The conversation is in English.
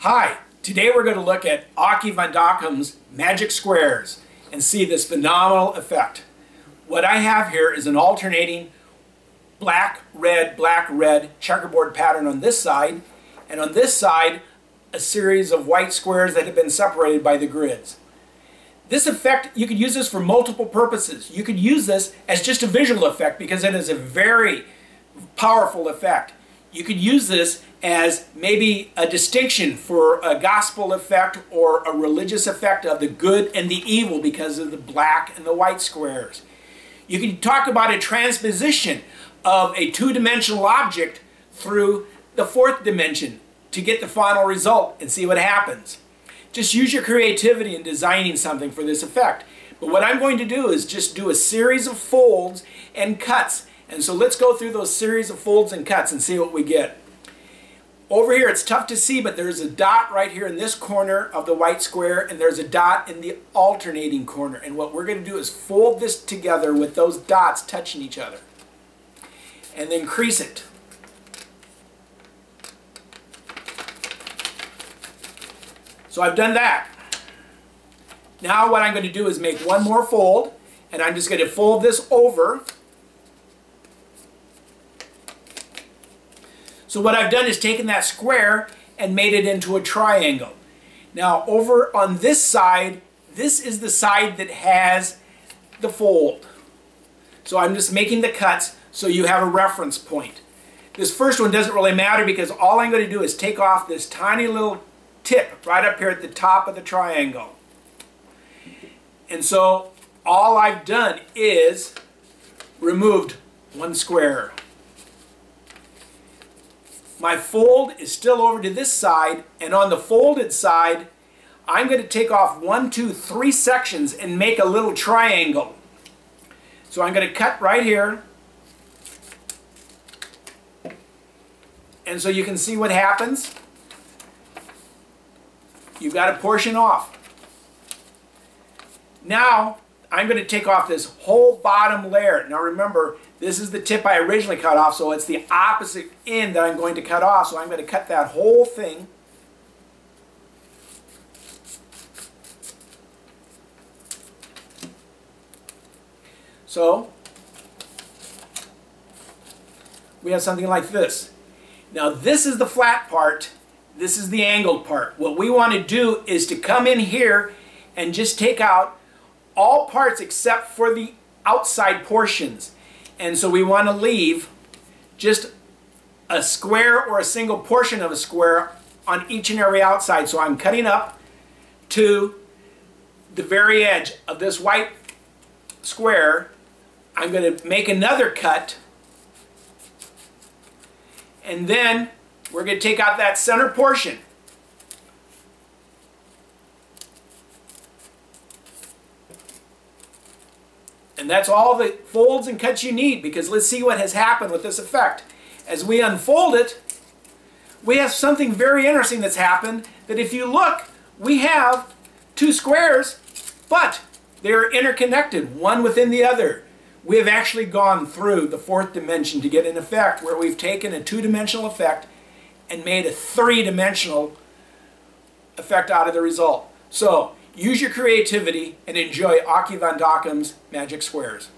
Hi, today we're going to look at Auke Van Dokkum's magic squares and see this phenomenal effect. What I have here is an alternating black, red checkerboard pattern on this side, and on this side a series of white squares that have been separated by the grids. This effect, you could use this for multiple purposes. You could use this as just a visual effect because it is a very powerful effect. You could use this as maybe a distinction for a gospel effect or a religious effect of the good and the evil because of the black and the white squares. You can talk about a transposition of a two-dimensional object through the fourth dimension to get the final result and see what happens. Just use your creativity in designing something for this effect. But what I'm going to do is just do a series of folds and cuts. And so let's go through those series of folds and cuts and see what we get. Over here it's tough to see, but there's a dot right here in this corner of the white square, and there's a dot in the alternating corner. And what we're going to do is fold this together with those dots touching each other. And then crease it. So I've done that. Now what I'm going to do is make one more fold, and I'm just going to fold this over. So what I've done is taken that square and made it into a triangle. Now over on this side, this is the side that has the fold. So I'm just making the cuts so you have a reference point. This first one doesn't really matter because all I'm going to do is take off this tiny little tip right up here at the top of the triangle. And so all I've done is removed one square. My fold is still over to this side, and on the folded side I'm going to take off 1, 2, 3 sections and make a little triangle. So I'm going to cut right here, and so you can see what happens. You've got a portion off. Now I'm going to take off this whole bottom layer. Now remember, this is the tip I originally cut off, so it's the opposite end that I'm going to cut off. So I'm going to cut that whole thing. So we have something like this. Now this is the flat part. This is the angled part. What we want to do is to come in here and just take out all parts except for the outside portions. And so we want to leave just a square or a single portion of a square on each and every outside. So I'm cutting up to the very edge of this white square. I'm going to make another cut, and then we're going to take out that center portion. And that's all the folds and cuts you need, because let's see what has happened with this effect. As we unfold it, we have something very interesting that's happened, that if you look, we have two squares, but they're interconnected, one within the other. We have actually gone through the fourth dimension to get an effect where we've taken a two-dimensional effect and made a three-dimensional effect out of the result. So use your creativity and enjoy Auke Van Dokkum's magic squares.